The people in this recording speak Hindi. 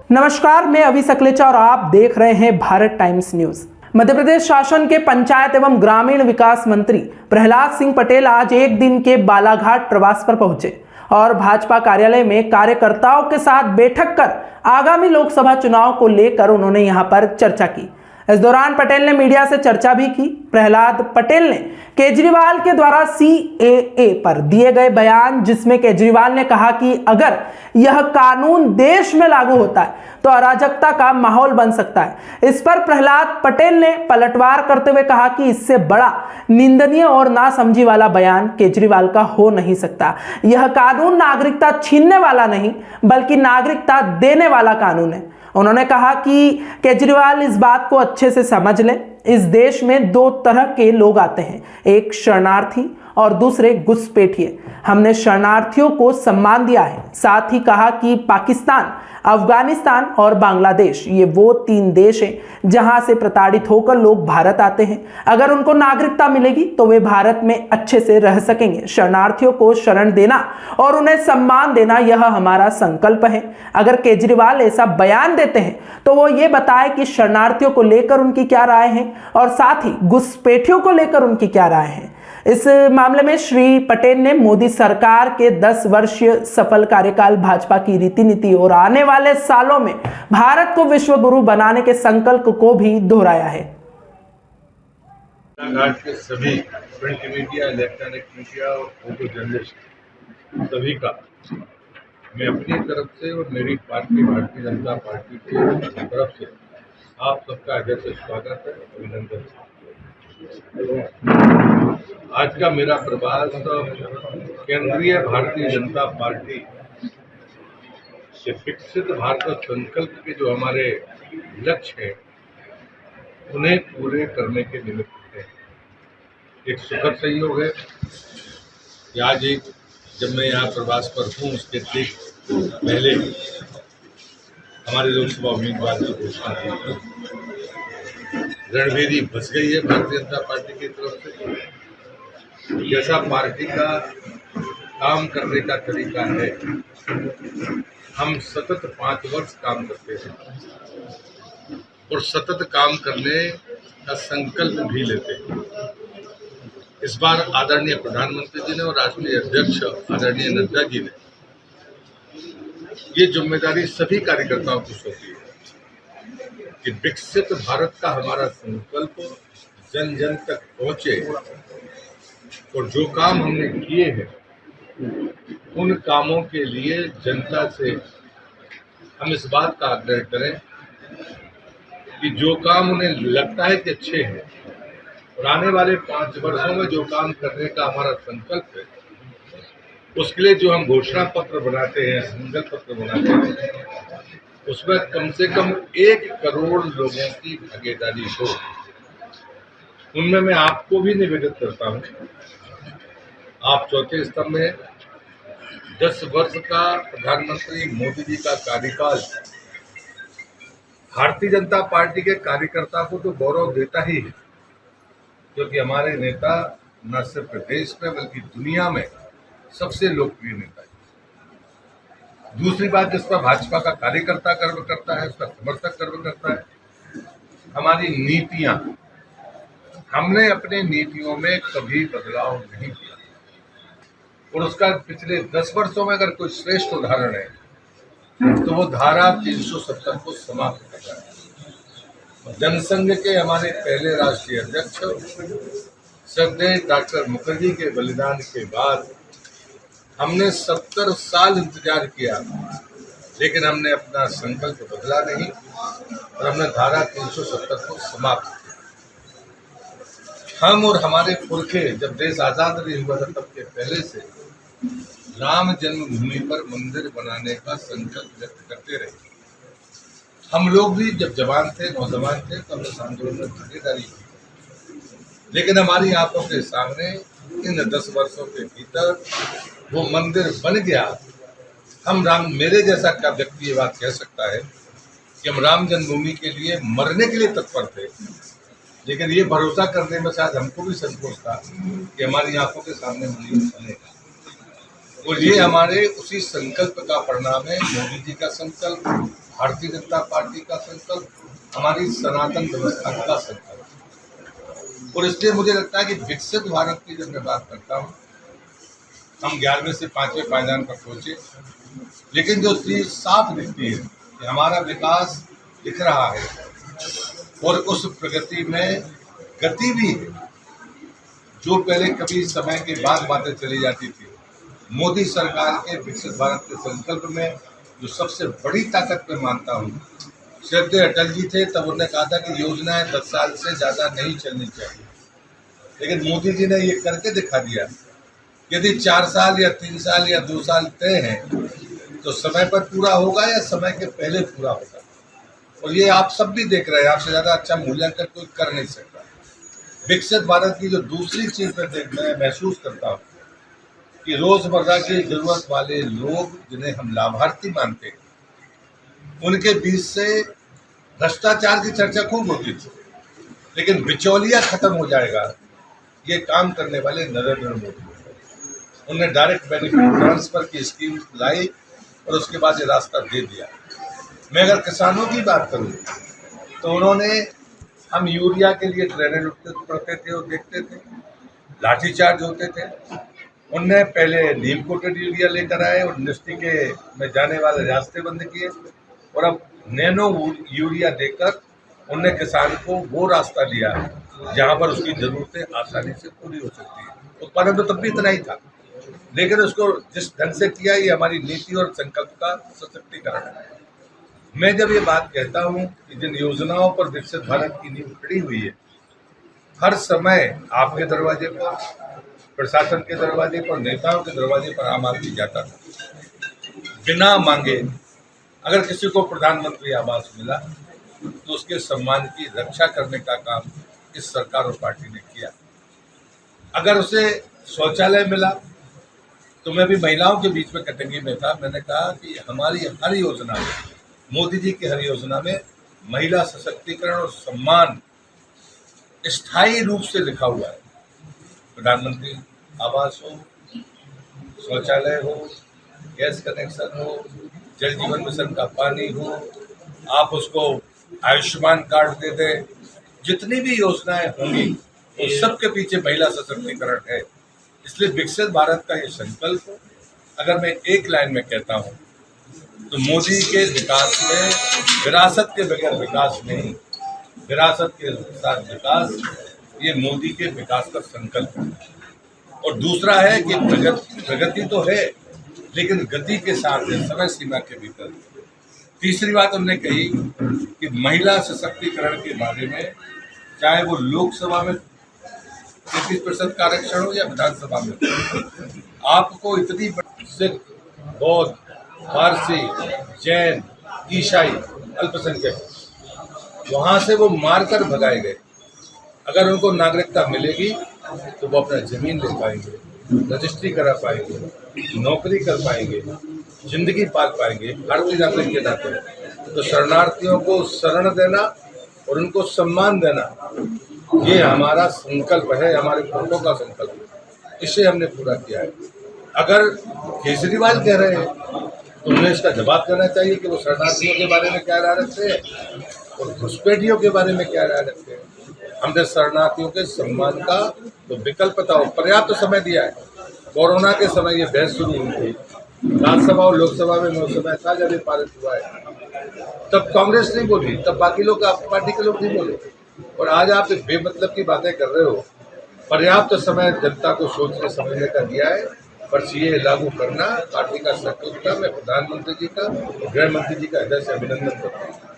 नमस्कार, मैं अभी सकलेचा और आप देख रहे हैं भारत टाइम्स न्यूज। मध्य प्रदेश शासन के पंचायत एवं ग्रामीण विकास मंत्री प्रहलाद सिंह पटेल आज एक दिन के बालाघाट प्रवास पर पहुंचे और भाजपा कार्यालय में कार्यकर्ताओं के साथ बैठक कर आगामी लोकसभा चुनाव को लेकर उन्होंने यहां पर चर्चा की। इस दौरान पटेल ने मीडिया से चर्चा भी की। प्रहलाद पटेल ने केजरीवाल के द्वारा CAA पर दिए गए बयान, जिसमें केजरीवाल ने कहा कि अगर यह कानून देश में लागू होता है तो अराजकता का माहौल बन सकता है। इस पर प्रहलाद पटेल ने पलटवार करते हुए कहा कि इससे बड़ा निंदनीय और नासमझी वाला बयान केजरीवाल का हो नहीं सकता। यह कानून नागरिकता छीनने वाला नहीं बल्कि नागरिकता देने वाला कानून है। उन्होंने कहा कि केजरीवाल इस बात को अच्छे से समझ ले। इस देश में दो तरह के लोग आते हैं, एक शरणार्थी और दूसरे घुसपैठिए। हमने शरणार्थियों को सम्मान दिया है। साथ ही कहा कि पाकिस्तान, अफगानिस्तान और बांग्लादेश ये वो 3 देश हैं जहां से प्रताड़ित होकर लोग भारत आते हैं। अगर उनको नागरिकता मिलेगी तो वे भारत में अच्छे से रह सकेंगे। शरणार्थियों को शरण देना और उन्हें सम्मान देना यह हमारा संकल्प है। अगर केजरीवाल ऐसा बयान देते हैं तो वो ये बताए कि शरणार्थियों को लेकर उनकी क्या राय है और साथ ही घुसपैठियों को लेकर उनकी क्या राय है। इस मामले में श्री पटेल ने मोदी सरकार के 10 वर्षीय सफल कार्यकाल, भाजपा की रीति नीति और आने वाले सालों में भारत को विश्व गुरु बनाने के संकल्प को भी दोहराया है। बालाघाट के सभी प्रिंट मीडिया, इलेक्ट्रॉनिक मीडिया और फोटो जर्नलिस्ट सभी का मैं अपनी तरफ से और मेरी पार्टी भारतीय जनता पार्टी की तरफ से आप सबका हृदय से स्वागत है, अभिनंदन। आज का मेरा प्रवास केंद्रीय भारतीय जनता पार्टी से विकसित भारत संकल्प के जो हमारे लक्ष्य हैं उन्हें पूरे करने के निमित्त है। एक सुखद संयोग है कि आज जब मैं यहाँ प्रवास पर हूँ उसके ठीक पहले हमारे लोकसभा उम्मीदवार की घोषणा की। रणभेरी बच गई है भारतीय जनता पार्टी की तरफ से। जैसा पार्टी का काम करने का तरीका है, हम सतत 5 वर्ष काम करते हैं और सतत काम करने का संकल्प भी लेते हैं। इस बार आदरणीय प्रधानमंत्री जी ने और राष्ट्रीय अध्यक्ष आदरणीय नड्डा जी ने ये जिम्मेदारी सभी कार्यकर्ताओं को सौंपी है कि विकसित भारत का हमारा संकल्प जन जन तक पहुंचे और जो काम हमने किए हैं उन कामों के लिए जनता से हम इस बात का आग्रह करें कि जो काम उन्हें लगता है कि अच्छे हैं और आने वाले 5 वर्षों में जो काम करने का हमारा संकल्प है उसके लिए जो हम घोषणा पत्र बनाते हैं, संकल्प पत्र बनाते हैं, उसमें कम से कम 1 करोड़ लोगों की भागीदारी हो। उनमें मैं आपको भी निवेदन करता हूं, आप चौथे स्तंभ में 10 वर्ष का प्रधानमंत्री मोदी जी का कार्यकाल भारतीय जनता पार्टी के कार्यकर्ता को तो गौरव देता ही है, क्योंकि हमारे नेता न सिर्फ देश में बल्कि दुनिया में सबसे लोकप्रिय नेता है। दूसरी बात जिस पर भाजपा का कार्यकर्ता गर्व करता है, उसका समर्थक गर्व करता है, हमारी नीतियां। हमने अपने नीतियों में कभी बदलाव नहीं किया और उसका पिछले 10 वर्षों में अगर कोई श्रेष्ठ उदाहरण है तो वो धारा 370 को समाप्त कर रहा है। जनसंघ के हमारे पहले राष्ट्रीय अध्यक्ष श्रद्धेय डॉक्टर मुखर्जी के बलिदान के बाद हमने 70 साल इंतजार किया, लेकिन हमने अपना संकल्प बदला नहीं और हमने धारा 370 को समाप्त किया। हम और हमारे पुरखे जब देश आजाद नहीं हुआ था तब के पहले से राम जन्मभूमि पर मंदिर बनाने का संकल्प व्यक्त करते रहे। हम लोग भी जब जवान थे, नौजवान थे, तब इस आंदोलन में भागीदारी की, लेकिन हमारी आंखों के सामने इन 10 वर्षों के भीतर वो मंदिर बन गया। हम राम, मेरे जैसा क्या व्यक्ति ये बात कह सकता है कि हम राम जन्मभूमि के लिए मरने के लिए तत्पर थे, लेकिन ये भरोसा करने में शायद हमको भी संकोच था कि हमारी आंखों के सामने मंदिर बनेगा। और ये हमारे उसी संकल्प का परिणाम है, मोदी जी का संकल्प, भारतीय जनता पार्टी का संकल्प, हमारी सनातन व्यवस्था का संकल्प। और इसलिए मुझे लगता है कि विकसित भारत की जब मैं बात करता हूँ, हम 11वें से 5वें पायदान पर पहुंचे, लेकिन जो चीज साफ दिखती है कि हमारा विकास दिख रहा है और उस प्रगति में गति भी है। जो पहले कभी समय के बाद बातें चली जाती थी, मोदी सरकार के विकसित भारत के संकल्प में जो सबसे बड़ी ताकत मैं मानता हूँ, श्रद्धेय अटल जी थे, तब उन्होंने कहा था कि योजनाएं 10 साल से ज़्यादा नहीं चलनी चाहिए, लेकिन मोदी जी ने ये करके दिखा दिया। यदि 4 साल या 3 साल या 2 साल तय हैं तो समय पर पूरा होगा या समय के पहले पूरा होगा। और ये आप सब भी देख रहे हैं, आपसे ज़्यादा अच्छा मूल्यांकन कोई कर नहीं सकता। विकसित भारत की जो दूसरी चीज़ मैं महसूस करता हूँ कि रोज़मर्रा की ज़रूरत वाले लोग जिन्हें हम लाभार्थी मानते हैं, उनके बीच से भ्रष्टाचार की चर्चा खूब होती थी, लेकिन बिचौलिया खत्म हो जाएगा, ये काम करने वाले नरेंद्र मोदी। उन्होंने डायरेक्ट बेनिफिट ट्रांसफर की स्कीम लाई और उसके बाद ये रास्ता दे दिया। मैं अगर किसानों की बात करूं तो उन्होंने, हम यूरिया के लिए ट्रेनें पड़ते थे और देखते थे, लाठीचार्ज होते थे। उनने पहले नीम कोटेड यूरिया लेकर आए और इंडस्ट्री के में जाने वाले रास्ते बंद किए, और अब नैनो यूरिया देकर उनने किसान को वो रास्ता दिया जहाँ पर उसकी ज़रूरतें आसानी से पूरी हो सकती है। उत्पादन तो तब भी इतना ही था, लेकिन उसको जिस ढंग से किया, ये हमारी नीति और संकल्प का सशक्तिकरण है। मैं जब ये बात कहता हूँ कि जिन योजनाओं पर विकसित भारत की नींव खड़ी हुई है, हर समय आपके दरवाजे पर, प्रशासन के दरवाजे पर, नेताओं के दरवाजे पर आम आदमी जाता था बिना मांगे। अगर किसी को प्रधानमंत्री आवास मिला तो उसके सम्मान की रक्षा करने का काम इस सरकार और पार्टी ने किया। अगर उसे शौचालय मिला तो मैं भी महिलाओं के बीच में कैटेगरी में था, मैंने कहा कि हमारी हर योजना में, मोदी जी की हर योजना में महिला सशक्तिकरण और सम्मान स्थायी रूप से लिखा हुआ है। प्रधानमंत्री आवास हो, शौचालय हो, गैस कनेक्शन हो, जल जीवन मिशन का पानी हो, आप उसको आयुष्मान कार्ड दे दें, जितनी भी योजनाएं होंगी उन सबके पीछे महिला सशक्तिकरण है। इसलिए विकसित भारत का ये संकल्प, अगर मैं एक लाइन में कहता हूँ तो मोदी के विकास में विरासत के बगैर विकास नहीं, विरासत के साथ विकास, ये मोदी के विकास का संकल्प है। और दूसरा है कि प्रगति तो है, लेकिन गति के साथ है, समय सीमा के भीतर। तीसरी बात उन्होंने कही कि महिला सशक्तिकरण के बारे में, चाहे वो लोकसभा में 33% का आरक्षण हो या विधानसभा में, आपको इतनी सिख, बौद्ध, पारसी, जैन, ईसाई, अल्पसंख्यक वहाँ से वो मारकर भगाए गए। अगर उनको नागरिकता मिलेगी तो वो अपना जमीन ले पाएंगे, रजिस्ट्री करा पाएंगे, नौकरी कर पाएंगे, जिंदगी पाल पाएंगे भारतीय नागरिक के नाते। तो शरणार्थियों को शरण देना और उनको सम्मान देना, ये हमारा संकल्प है, हमारे वोटों का संकल्प है। इसे हमने पूरा किया है। अगर केजरीवाल कह रहे हैं तो उन्हें इसका जवाब देना चाहिए कि वो शरणार्थियों के बारे में क्या राय रखते हैं और घुसपैठियों के बारे में क्या राय रखते हैं। हमने शरणार्थियों के सम्मान का तो विकल्प था, पर्याप्त समय दिया है। कोरोना के समय ये बहस शुरू हुई थी, राज्यसभा और लोकसभा में वो समय था जब ये पारित हुआ है, तब कांग्रेस नहीं बोली, तब बाकी लोग, आपकी पार्टी के लोग नहीं बोले। और आज आप बेमतलब की बातें कर रहे हो। पर्याप्त समय जनता को सोचने समझने का दिया है, पर सीए लागू करना पार्टी का संकल्प था। मैं प्रधानमंत्री जी का और गृह मंत्री जी का हृदय से अभिनंदन करता हूँ।